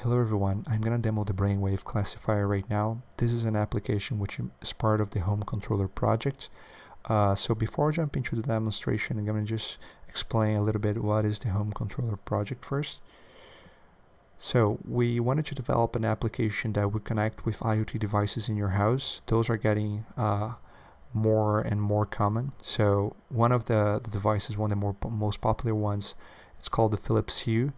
Hello everyone, I'm gonna demo the brainwave classifier right now. This is an application which is part of the home controller project. So before I jump into the demonstration, I'm gonna just explain a little bit what is the home controller project first. So we wanted to develop an application that would connect with IoT devices in your house. Those are getting more and more common. So one of the devices, one of the most popular ones, it's called the Philips Hue.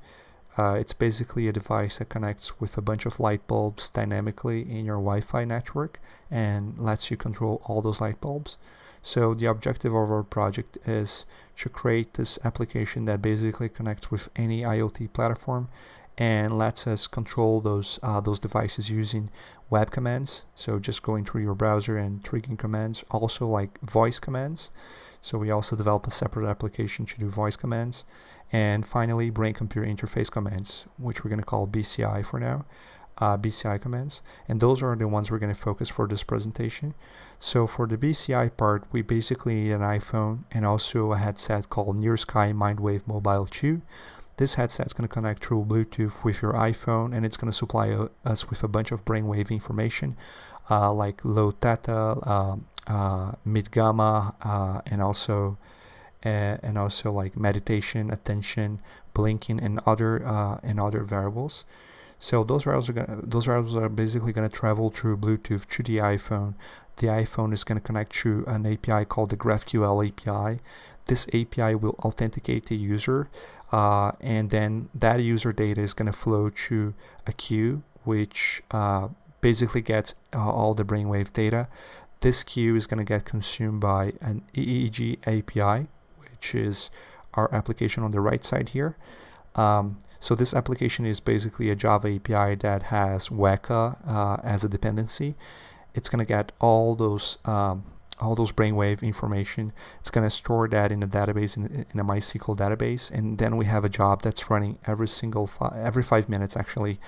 It's basically a device that connects with a bunch of light bulbs dynamically in your Wi-Fi network and lets you control all those light bulbs. So the objective of our project is to create this application that basically connects with any IoT platform and lets us control those devices using web commands. So just going through your browser and triggering commands, also like voice commands. So we also developed a separate application to do voice commands. And finally, brain-computer interface commands, which we're going to call BCI for now, BCI commands. And those are the ones we're going to focus for this presentation. So for the BCI part, we basically need an iPhone and also a headset called Near Sky Mindwave Mobile 2. This headset is going to connect through Bluetooth with your iPhone, and it's going to supply us with a bunch of brainwave information like low theta, mid gamma, and also like meditation, attention, blinking, and other variables. So those variables are basically going to travel through Bluetooth to the iPhone. The iPhone is going to connect through an API called the GraphQL API. This API will authenticate the user, and then that user data is going to flow to a queue, which basically gets all the brainwave data. This queue is going to get consumed by an Eeg API, which is our application on the right side here. So this application is basically a Java API that has Weka as a dependency. It's going to get all those brainwave information. It's going to store that in a database, in a MySQL database, and then we have a job that's running every 5 minutes actually,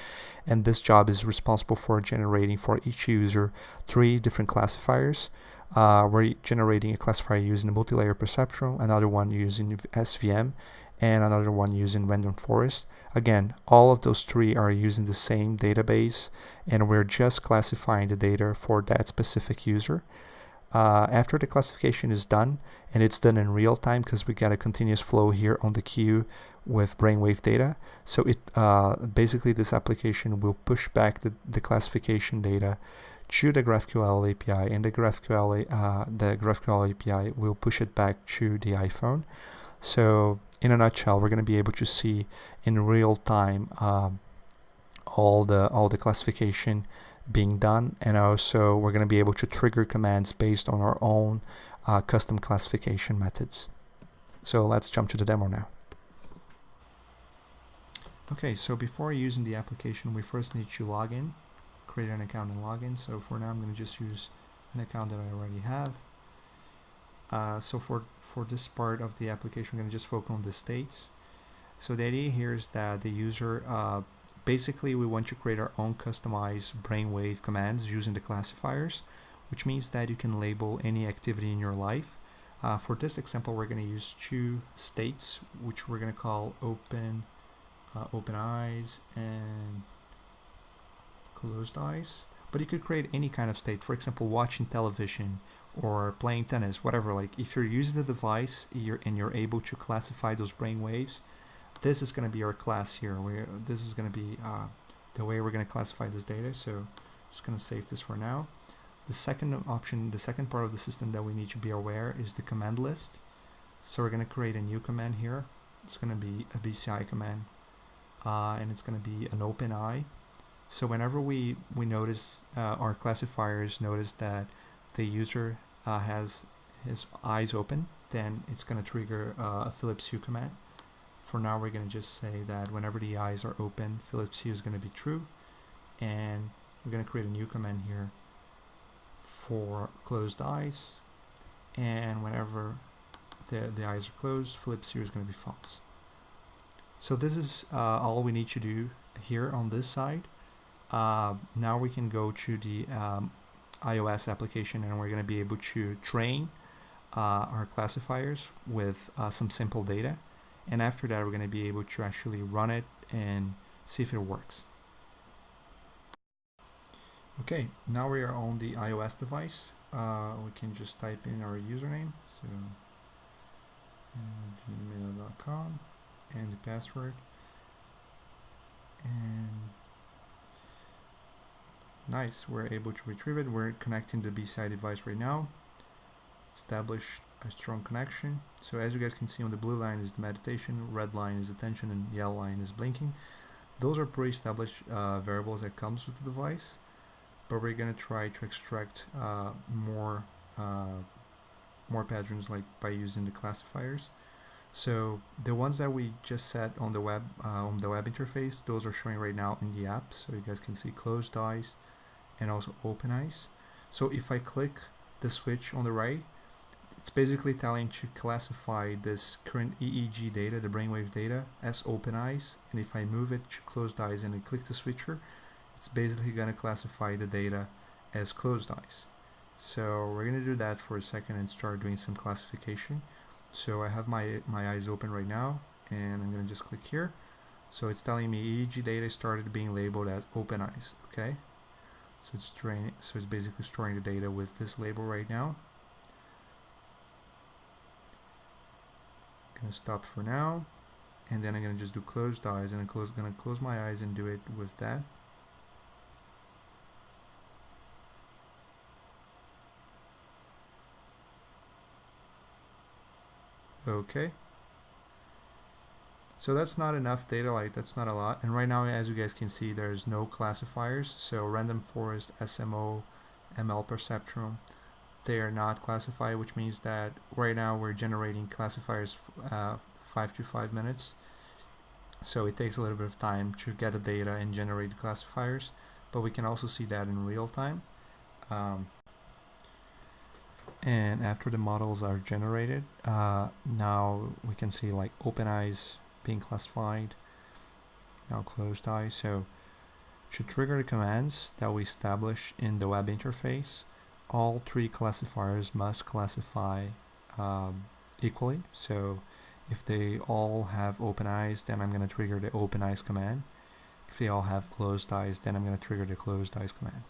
and this job is responsible for generating for each user 3 different classifiers. We're generating a classifier using a multi-layer perceptron, another one using SVM, and another one using random forest. Again, all of those 3 are using the same database, and we're just classifying the data for that specific user. After the classification is done, and it's done in real time because we got a continuous flow here on the queue with brainwave data. So it basically this application will push back the classification data to the GraphQL API, and the GraphQL API will push it back to the iPhone. So in a nutshell, we're going to be able to see in real time all the classification being done, and also we're going to be able to trigger commands based on our own custom classification methods. So let's jump to the demo now. Okay, so before using the application, we first need to log in, create an account and log in. So for now, I'm going to just use an account that I already have. So for this part of the application, we're going to just focus on the states. So the idea here is that the user, basically we want to create our own customized brainwave commands using the classifiers, which means that you can label any activity in your life. For this example, we're going to use 2 states, which we're going to call open eyes and closed eyes. But you could create any kind of state, for example, watching television or playing tennis, whatever. Like if you're using the device and you're able to classify those brain waves, this is going to be our class here. This is going to be the way we're going to classify this data. So I'm just going to save this for now. The second option, the second part of the system that we need to be aware is the command list. So we're going to create a new command here. It's going to be a BCI command, and it's going to be an open eye. So whenever we notice our classifiers notice that the user has his eyes open, then it's going to trigger a Philips Hue command. For now, we're going to just say that whenever the eyes are open, Philips Hue is going to be true, and we're going to create a new command here for closed eyes, and whenever the eyes are closed, Philips Hue is going to be false. So this is all we need to do here on this side. Now we can go to the iOS application, and we're going to be able to train our classifiers with some simple data. And after that, we're going to be able to actually run it and see if it works. Okay, now we are on the iOS device. We can just type in our username, so gmail.com, and the password. And nice, we're able to retrieve it. We're connecting the BCI device right now. Establish a strong connection. So as you guys can see, on the blue line is the meditation, red line is attention, and yellow line is blinking. Those are pre-established variables that comes with the device, but we're gonna try to extract more patterns, like by using the classifiers. So the ones that we just set on the web interface, those are showing right now in the app. So you guys can see closed eyes and also open eyes. So if I click the switch on the right, it's basically telling to classify this current EEG data, the brainwave data, as open eyes. And if I move it to closed eyes and I click the switcher, it's basically going to classify the data as closed eyes. So we're going to do that for a second and start doing some classification. So I have my eyes open right now, and I'm going to just click here. So it's telling me EEG data started being labeled as open eyes. Okay, so it's basically storing the data with this label right now. I'm going to stop for now, and then I'm going to just do closed eyes, and I'm going to close my eyes and do it with that. Okay, so that's not enough data, like that's not a lot. And right now, as you guys can see, there's no classifiers. So random forest, SMO, ML perceptron, they are not classified, which means that right now we're generating classifiers 5 to 5 minutes. So it takes a little bit of time to get the data and generate the classifiers, but we can also see that in real time. And after the models are generated, now we can see like open eyes being classified, now closed eyes. So to trigger the commands that we establish in the web interface, all three classifiers must classify equally. So if they all have open eyes, then I'm going to trigger the open eyes command. If they all have closed eyes, then I'm going to trigger the closed eyes command.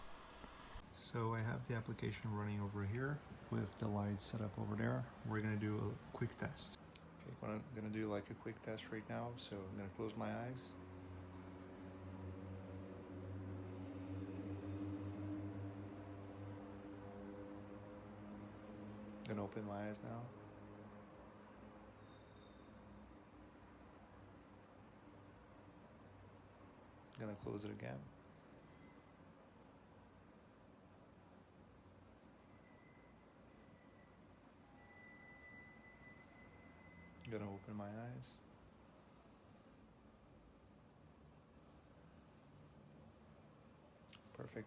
So I have the application running over here with the lights set up over there. We're going to do a quick test. Okay, I'm going to do like a quick test right now. So I'm going to close my eyes. I'm going to open my eyes now. I'm going to close it again. I'm going to open my eyes. Perfect.